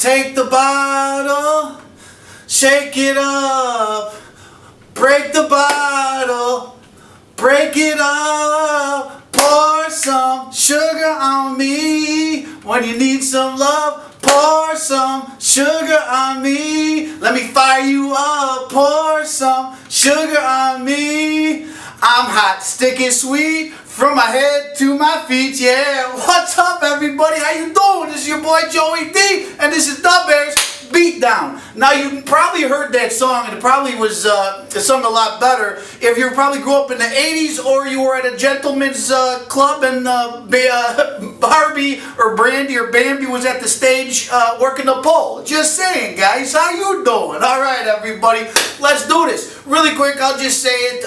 Take the bottle, shake it up, break the bottle, break it up, pour some sugar on me. When you need some love, pour some sugar on me. Let me fire you up, pour some sugar on me. I'm hot, sticky, sweet, from my head to my feet, yeah. What's up, everybody? How you doing? This is your boy Joey D, and this is the Bears Beatdown. Now, you probably heard that song, and it probably was sung a lot better if you probably grew up in the 80s or you were at a gentleman's club and Barbie or Brandy or Bambi was at the stage working the pole. Just saying, guys. How you doing? All right, everybody. Let's do this. Really quick, I'll just say it.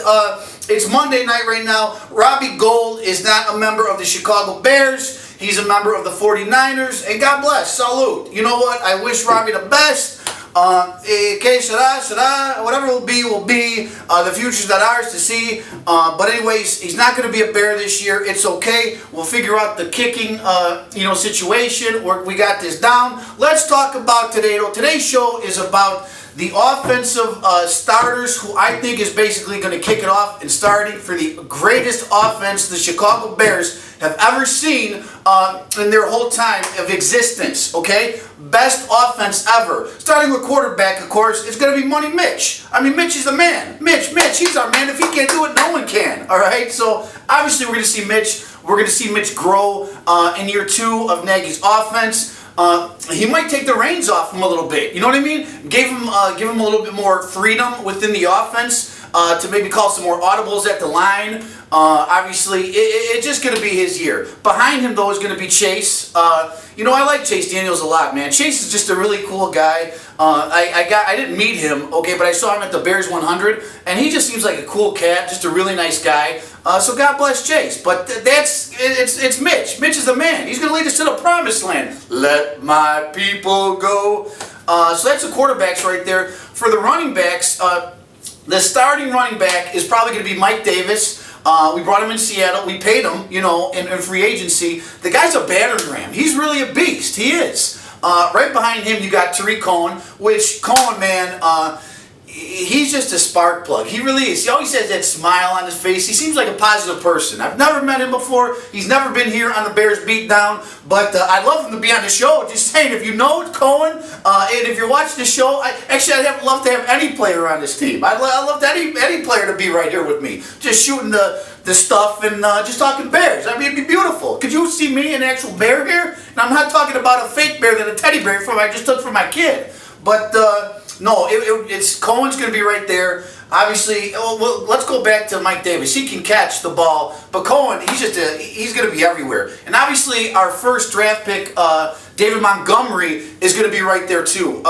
It's Monday night right now. Robbie Gould is not a member of the Chicago Bears. He's a member of the 49ers. And God bless. Salute. You know what? I wish Robbie the best. Que será, whatever will be, will be. The future's not ours to see. But anyways, he's not going to be a Bear this year. It's okay. We'll figure out the kicking, situation. We got this down. Let's talk about today. Today's show is about the offensive starters, who I think is basically going to kick it off and starting for the greatest offense the Chicago Bears have ever seen in their whole time of existence, okay? Best offense ever. Starting with quarterback, of course, it's going to be Money Mitch. I mean, Mitch is the man. Mitch, he's our man. If he can't do it, no one can, all right? So, obviously, we're going to see Mitch. We're going to see Mitch grow in year two of Nagy's offense. He might take the reins off him a little bit. You know what I mean? Give him a little bit more freedom within the offense to maybe call some more audibles at the line. Obviously, it's just going to be his year. Behind him, though, is going to be Chase. I like Chase Daniels a lot, man. Chase is just a really cool guy. I didn't meet him, okay, but I saw him at the Bears 100, and he just seems like a cool cat, just a really nice guy. So God bless Chase. But it's Mitch. Mitch is the man. He's going to lead us to the promised land. Let my people go. So that's the quarterbacks right there. For the running backs, the starting running back is probably going to be Mike Davis. We brought him in Seattle. We paid him, in free agency. The guy's a battering ram. He's really a beast. He is. Right behind him, you got Tariq Cohen, which Cohen, man, he's just a spark plug. He really is. He always has that smile on his face. He seems like a positive person. I've never met him before. He's never been here on the Bears Beatdown, but I'd love him to be on the show. Just saying, if you know Cohen, and if you're watching the show, I'd love to have any player on this team. I'd love any player to be right here with me, just shooting the stuff and just talking Bears. I mean, it'd be beautiful. Could you see me, an actual bear here? And I'm not talking about a fake bear that a teddy bear I just took from my kid. But no, it's Cohen's going to be right there. Obviously, let's go back to Mike Davis. He can catch the ball, but Cohen, he's going to be everywhere. And obviously, our first draft pick, David Montgomery, is going to be right there too.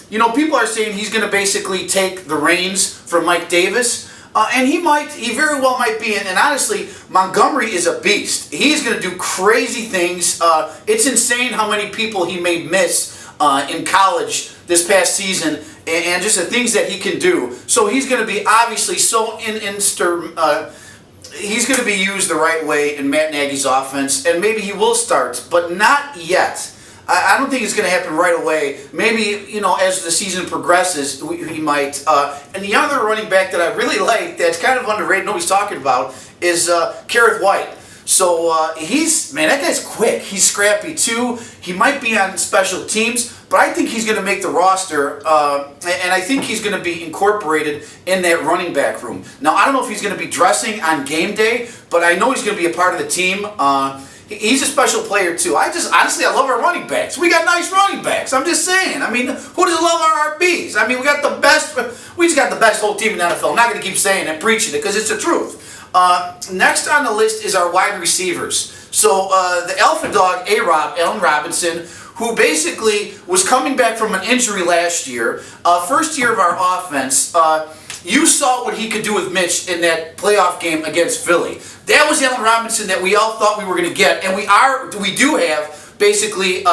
People are saying he's going to basically take the reins from Mike Davis. And he very well might be. And honestly, Montgomery is a beast. He's going to do crazy things. It's insane how many people he made miss in college this past season, and just the things that he can do. So he's going to be obviously he's going to be used the right way in Matt Nagy's offense, and maybe he will start, but not yet. I don't think it's going to happen right away. Maybe, as the season progresses, he might. And the other running back that I really like, that's kind of underrated, nobody's talking about, is Kareth White. So that guy's quick. He's scrappy too. He might be on special teams, but I think he's going to make the roster, and I think he's going to be incorporated in that running back room. Now, I don't know if he's going to be dressing on game day, but I know he's going to be a part of the team. He's a special player too. I love our running backs. We got nice running backs. I'm just saying. I mean, who doesn't love our RBs? I mean, we got the best. We just got the best whole team in the NFL. I'm not going to keep saying it, preaching it, because it's the truth. Next on the list is our wide receivers. So the alpha dog, Allen Robinson, who basically was coming back from an injury last year, first year of our offense. You saw what he could do with Mitch in that playoff game against Philly. That was Allen Robinson that we all thought we were going to get, and we do have basically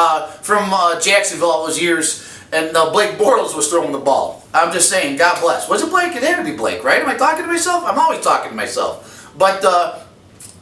from Jacksonville all those years. And Blake Bortles was throwing the ball. I'm just saying, God bless. Was it Blake? It had to be Blake, right? Am I talking to myself? I'm always talking to myself. But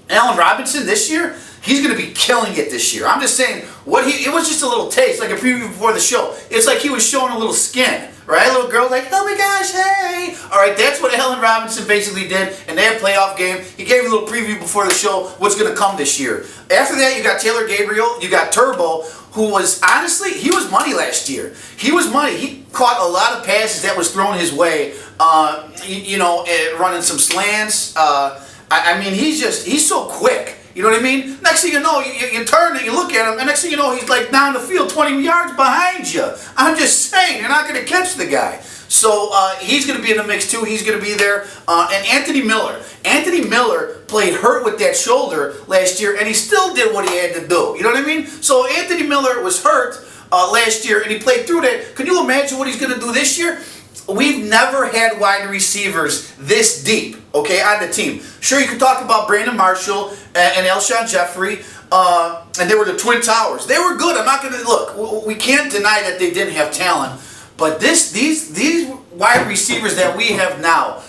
Allen Robinson this year, He's going to be killing it this year. I'm just saying, it was just a little taste, like a preview before the show. It's like he was showing a little skin, right? A little girl like, oh my gosh, hey. All right, that's what Allen Robinson basically did in their playoff game. He gave a little preview before the show what's going to come this year. After that, you got Taylor Gabriel, you got Turbo, who was, honestly, he was money last year. He was money. He caught a lot of passes that was thrown his way, running some slants. I mean, he's so quick. You know what I mean? Next thing you know, you turn and you look at him, and next thing you know, he's like down the field 20 yards behind you. I'm just saying, you're not going to catch the guy. So he's going to be in the mix too. He's going to be there. And Anthony Miller. Anthony Miller played hurt with that shoulder last year, and he still did what he had to do. You know what I mean? So Anthony Miller was hurt last year, and he played through that. Can you imagine what he's going to do this year? We've never had wide receivers this deep, okay, on the team. Sure, you could talk about Brandon Marshall and Alshon Jeffrey, and they were the Twin Towers. They were good. I'm not going to look. We can't deny that they didn't have talent, but these wide receivers that we have now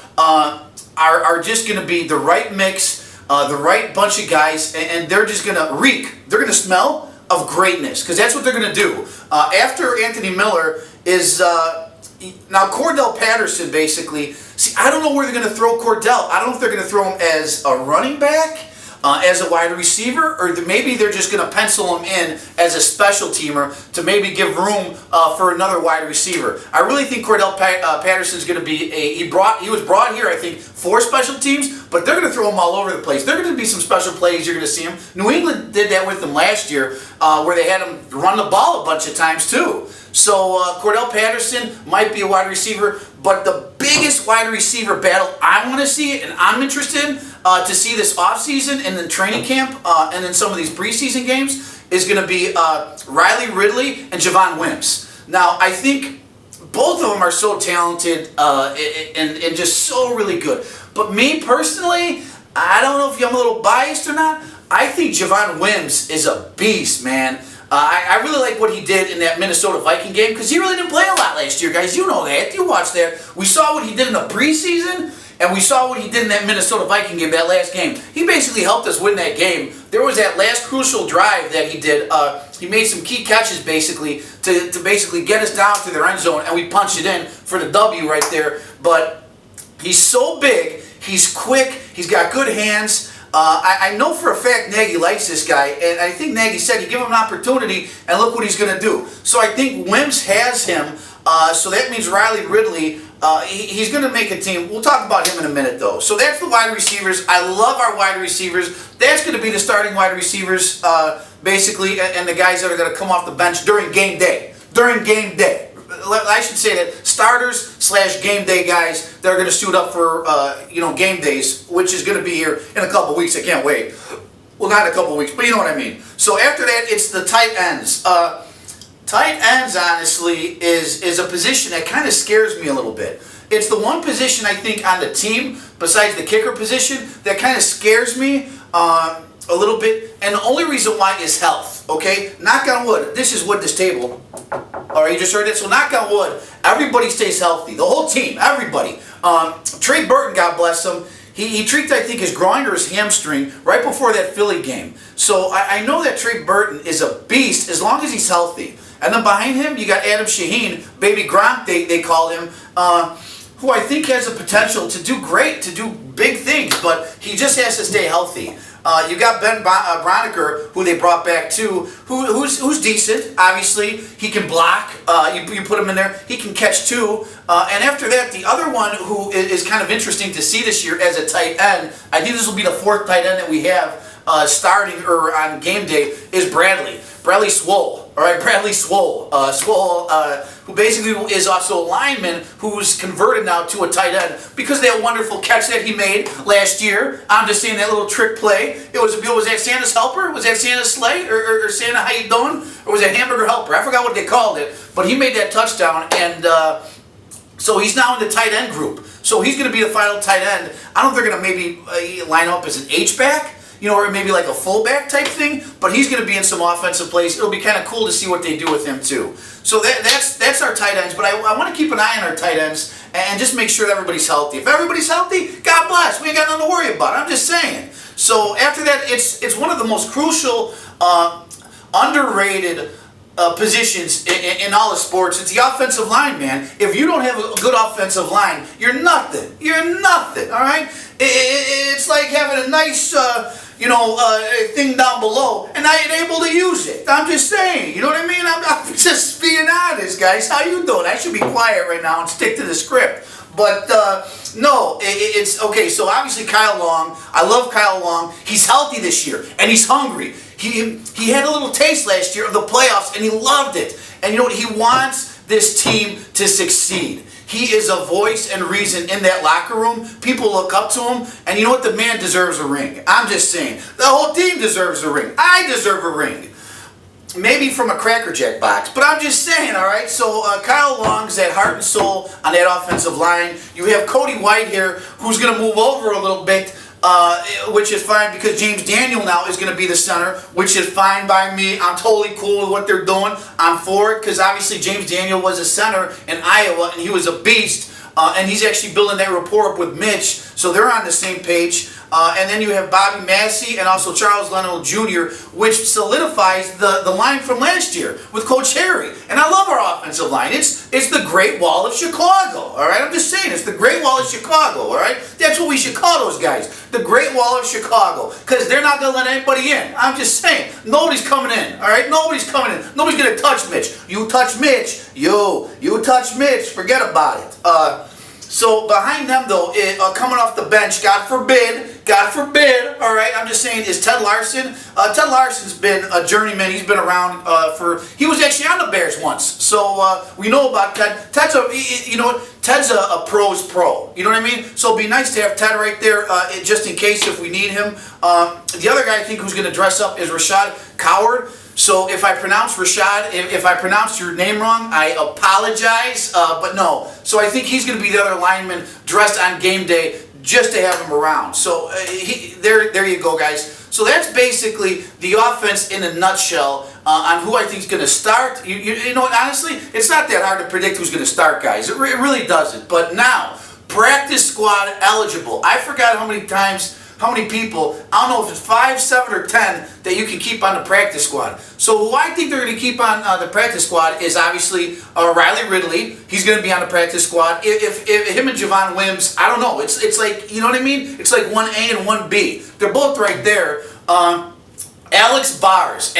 are just going to be the right mix, the right bunch of guys, and they're just going to reek. They're going to smell of greatness because that's what they're going to do. After Anthony Miller is. Now, Cordell Patterson, basically, see, I don't know where they're going to throw Cordell. I don't know if they're going to throw him as a running back, as a wide receiver, or maybe they're just going to pencil him in as a special teamer to maybe give room for another wide receiver. I really think Cordell Patterson is going to be he was brought here, I think, for special teams, but they're going to throw him all over the place. There are going to be some special plays you're going to see him. New England did that with him last year, where they had him run the ball a bunch of times too. So Cordell Patterson might be a wide receiver, but the biggest wide receiver battle I want to see, and I'm interested in to see this offseason and then training camp and then some of these preseason games, is going to be Riley Ridley and Javon Wims. Now, I think both of them are so talented and just so really good. But me personally, I don't know if I'm a little biased or not. I think Javon Wims is a beast, man. I really like what he did in that Minnesota Viking game because he really didn't play a lot last year, guys. You know that. You watched that. We saw what he did in the preseason, and we saw what he did in that Minnesota Viking game, that last game. He basically helped us win that game. There was that last crucial drive that he did. He made some key catches, basically, to basically get us down to their end zone, and we punched it in for the W right there. But he's so big. He's quick. He's got good hands. I know for a fact Nagy likes this guy, and I think Nagy said you give him an opportunity, and look what he's going to do. So I think Wims has him, so that means Riley Ridley, he's going to make a team. We'll talk about him in a minute, though. So that's the wide receivers. I love our wide receivers. That's going to be the starting wide receivers, basically, and the guys that are going to come off the bench during game day. During game day. I should say that starters/game day guys that are going to suit up for game days, which is going to be here in a couple weeks. I can't wait. Well, not in a couple weeks, but you know what I mean. So after that, it's the tight ends. Tight ends, honestly, is a position that kind of scares me a little bit. It's the one position I think on the team, besides the kicker position, that kind of scares me a little bit. And the only reason why is health. Okay, knock on wood. This is wood. This table. All right, you just heard it. So knock on wood. Everybody stays healthy. The whole team. Everybody. Trey Burton, God bless him. He tweaked, I think, his groin or his hamstring right before that Philly game. So I know that Trey Burton is a beast as long as he's healthy. And then behind him, you got Adam Shaheen, Baby Gronk, they call him, who I think has the potential to do great, to do big things, but he just has to stay healthy. You got Ben Broniker, who they brought back too, who's decent. Obviously, he can block. You put him in there. He can catch too. And after that, the other one who is kind of interesting to see this year as a tight end, I think this will be the fourth tight end that we have starting or on game day, is Bradley Swole. All right, Bradley Swole. Swole, who basically is also a lineman who's converted now to a tight end because of that wonderful catch that he made last year. I'm just saying that little trick play. Was that Santa's helper? Was that Santa's sleigh? Or Santa, how you doing? Or was that hamburger helper? I forgot what they called it. But he made that touchdown, and so he's now in the tight end group. So he's going to be the final tight end. I don't know if they're going to maybe line up as an H-back, or maybe like a fullback type thing, but he's going to be in some offensive plays. It'll be kind of cool to see what they do with him too. So that's our tight ends, but I want to keep an eye on our tight ends and just make sure that everybody's healthy. If everybody's healthy, God bless. We ain't got nothing to worry about. I'm just saying. So after that, it's one of the most crucial, underrated positions in all of sports. It's the offensive line, man. If you don't have a good offensive line, you're nothing. You're nothing. All right. It's like having a nice, thing down below, and I ain't able to use it. I'm just saying. You know what I mean? I'm just being honest, guys. How you doing? I should be quiet right now and stick to the script. But no, it's okay. So obviously Kyle Long, I love Kyle Long. He's healthy this year and he's hungry. He had a little taste last year of the playoffs and he loved it. And you know what? He wants this team to succeed. He is a voice and reason in that locker room. People look up to him, and you know what? The man deserves a ring. I'm just saying. The whole team deserves a ring. I deserve a ring. Maybe from a Cracker Jack box, but I'm just saying, all right? So Kyle Long's that heart and soul on that offensive line. You have Cody White here, who's going to move over a little bit, which is fine because James Daniel now is going to be the center, which is fine by me. I'm totally cool with what they're doing. I'm for it because obviously James Daniel was a center in Iowa, and he was a beast. And he's actually building that rapport up with Mitch, so they're on the same page. And then you have Bobby Massey and also Charles Leno Jr., which solidifies the line from last year with Coach Harry. And I love our offensive line. It's the Great Wall of Chicago, all right? I'm just saying, it's the Great Wall of Chicago, all right? That's what we should call those guys, the Great Wall of Chicago, because they're not going to let anybody in. I'm just saying, nobody's coming in, all right? Nobody's coming in. Nobody's going to touch Mitch. You touch Mitch, you touch Mitch, forget about it. So behind them, though, coming off the bench, God forbid, all right, I'm just saying, is Ted Larson. Ted Larson's been a journeyman. He's been around he was actually on the Bears once. So we know about Ted. Ted's a pro's pro. You know what I mean? So it'd be nice to have Ted right there just in case if we need him. The other guy I think who's going to dress up is Rashad Coward. So if I pronounce Rashad, if I pronounce your name wrong, I apologize, but no. So I think he's going to be the other lineman dressed on game day just to have him around. So there you go, guys. So that's basically the offense in a nutshell on who I think is going to start. You know what, honestly, it's not that hard to predict who's going to start, guys. It really doesn't. But now, practice squad eligible. I forgot how many people, I don't know if it's 5, 7, or 10 that you can keep on the practice squad. So who I think they're going to keep on the practice squad is obviously Riley Ridley. He's going to be on the practice squad. If him and Javon Wims, I don't know. It's like, you know what I mean? It's like 1A and 1B. They're both right there. Alex Bars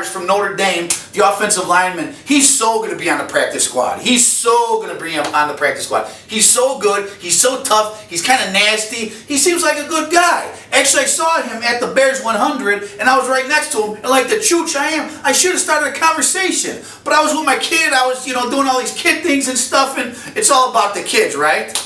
from Notre Dame, the offensive lineman, he's so going to be on the practice squad. He's so going to bring him on the practice squad. He's so good. He's so tough. He's kind of nasty. He seems like a good guy. Actually, I saw him at the Bears 100, and I was right next to him. And like the chooch I am, I should have started a conversation. But I was with my kid. I was, doing all these kid things and stuff, and it's all about the kids, right?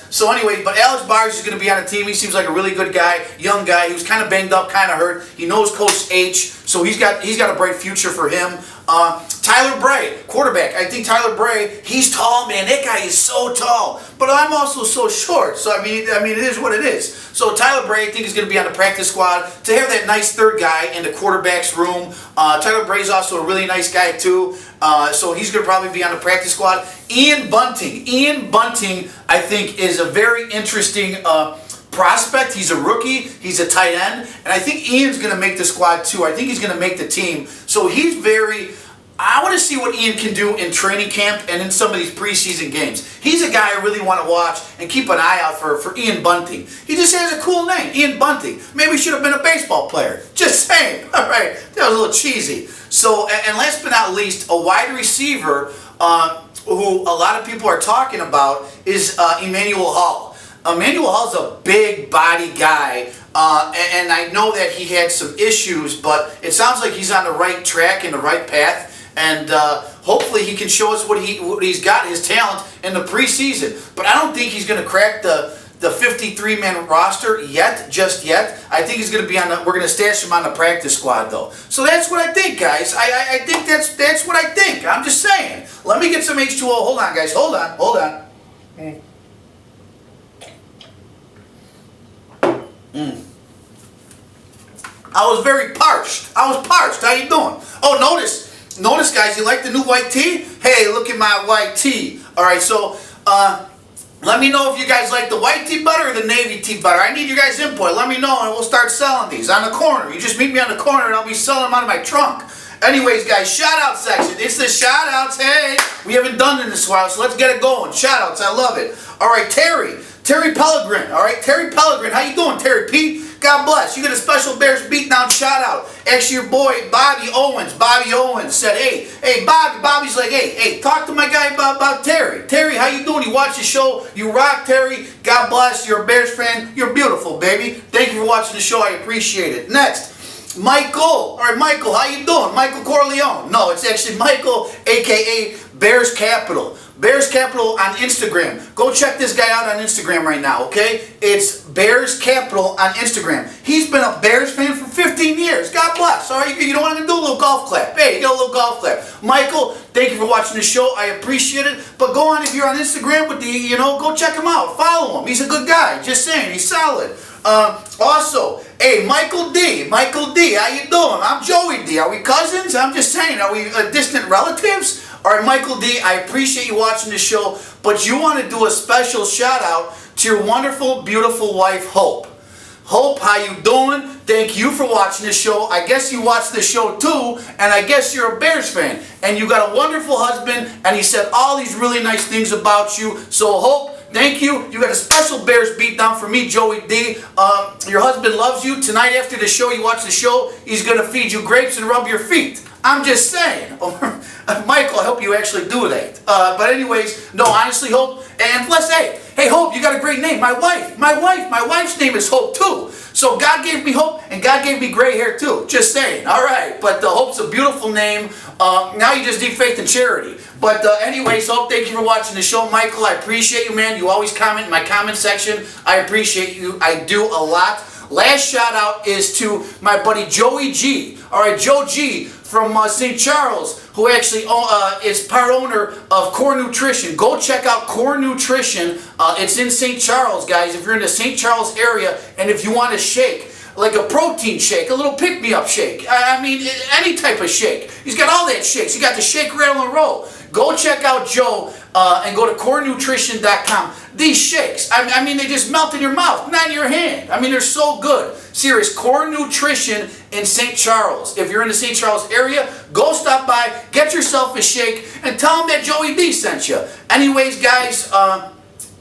So anyway, but Alex Bars is going to be on the team. He seems like a really good guy, young guy. He was kind of banged up, kind of hurt. He knows Coach H, so he's got a bright future for him. Tyler Bray, quarterback. I think Tyler Bray, he's tall, man. That guy is so tall. But I'm also so short. So I mean, it is what it is. So Tyler Bray, I think, is going to be on the practice squad to have that nice third guy in the quarterback's room. Tyler Bray's also a really nice guy too. So he's going to probably be on the practice squad. Ian Bunting, I think, is a very interesting prospect. He's a rookie. He's a tight end. And I think Ian's going to make the squad too. I think he's going to make the team. So I want to see what Ian can do in training camp and in some of these preseason games. He's a guy I really want to watch and keep an eye out for Ian Bunting. He just has a cool name, Ian Bunting. Maybe he should have been a baseball player. Just saying. All right. That was a little cheesy. So, and last but not least, a wide receiver who a lot of people are talking about is Emmanuel Hall. Emmanuel Hall's a big body guy, and I know that he had some issues, but it sounds like he's on the right track and the right path, and hopefully he can show us what he's got, his talent, in the preseason. But I don't think he's going to crack the 53-man roster just yet. I think he's going to be we're going to stash him on the practice squad, though. So that's what I think, guys. I think that's what I think. I'm just saying. Let me get some H2O. Hold on, guys. Hold on. I was very parched. How you doing? Oh, notice, guys. You like the new white tee? Hey, look at my white tee. All right, so Let me know if you guys like the white tea butter or the navy tea butter. I need your guys' input. Let me know and we'll start selling these on the corner. You just meet me on the corner and I'll be selling them out of my trunk. Anyways, guys, shout-out section. It's the shout-outs. Hey, we haven't done it in this while, so let's get it going. Shout-outs, I love it. All right, Terry Pellegrin. All right, Terry Pellegrin. How you doing, Terry P? God bless. You get a special Bears Beatdown shout-out. Actually, your boy, Bobby Owens said, hey, Bobby's like, hey, talk to my guy about Terry. Terry, how you doing? You watch the show. You rock, Terry. God bless. You're a Bears fan. You're beautiful, baby. Thank you for watching the show. I appreciate it. Next. Michael. All right, Michael, how you doing? Michael Corleone. No, it's actually Michael, a.k.a. Bears Capital. Bears Capital on Instagram. Go check this guy out on Instagram right now, okay? It's Bears Capital on Instagram. He's been a Bears fan for 15 years. God bless. All right, you don't want to do a little golf clap. Hey, you got a little golf clap. Michael, thank you for watching the show. I appreciate it. But go on, if you're on Instagram with the, go check him out. Follow him. He's a good guy. Just saying, he's solid. Also, hey, Michael D, how you doing? I'm Joey D. Are we cousins? I'm just saying, are we distant relatives? All right, Michael D, I appreciate you watching the show, but you want to do a special shout out to your wonderful, beautiful wife, Hope. Hope, how you doing? Thank you for watching the show. I guess you watch the show too, and I guess you're a Bears fan. And you got a wonderful husband, and he said all these really nice things about you. So, Hope, thank you. You got a special Bears Beatdown for me, Joey D. Your husband loves you. Tonight after the show, you watch the show, he's going to feed you grapes and rub your feet. I'm just saying. Michael, I hope you actually do that. But anyways, no, honestly, Hope. And plus, hey, Hope, you got a great name. My wife's name is Hope too. So God gave me hope, and God gave me gray hair too. Just saying. All right. But Hope's a beautiful name. Now you just need faith and charity. But anyways, Hope, thank you for watching the show. Michael, I appreciate you, man. You always comment in my comment section. I appreciate you. I do a lot. Last shout out is to my buddy Joey G. All right, Joe G from St. Charles, who actually is part owner of Core Nutrition. Go check out Core Nutrition. It's in St. Charles, guys. If you're in the St. Charles area, and if you want a shake, like a protein shake, a little pick-me-up shake. I mean, any type of shake. He's got all that shakes. He got the shake, rattle, and roll. Go check out Joe and go to corenutrition.com. These shakes, I mean, they just melt in your mouth, not in your hand. I mean, they're so good. Serious, Core Nutrition in St. Charles. If you're in the St. Charles area, go stop by, get yourself a shake, and tell them that Joey D sent you. Anyways, guys,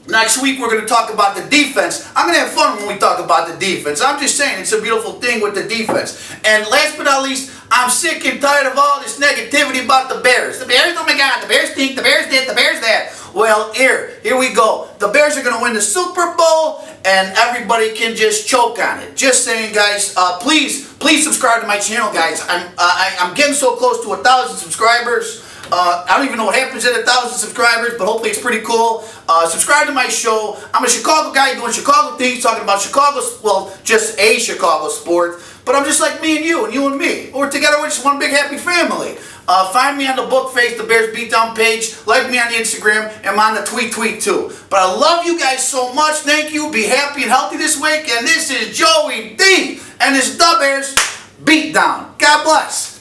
next week we're going to talk about the defense. I'm going to have fun when we talk about the defense. I'm just saying, it's a beautiful thing with the defense. And last but not least, I'm sick and tired of all this negativity about the Bears. The Bears, oh my God, the Bears stink, the Bears did, the Bears that. Well, here we go. The Bears are going to win the Super Bowl, and everybody can just choke on it. Just saying, guys, please subscribe to my channel, guys. I'm getting so close to 1,000 subscribers. I don't even know what happens at 1,000 subscribers, but hopefully it's pretty cool. Subscribe to my show. I'm a Chicago guy doing Chicago things, talking about Chicago, well, just a Chicago sport. But I'm just like me and you and me. We're together, we're just one big happy family. Find me on the book face, the Bears Beatdown page. Like me on the Instagram, and I'm on the tweet too. But I love you guys so much. Thank you. Be happy and healthy this week. And this is Joey D. And this is the Bears Beatdown. God bless.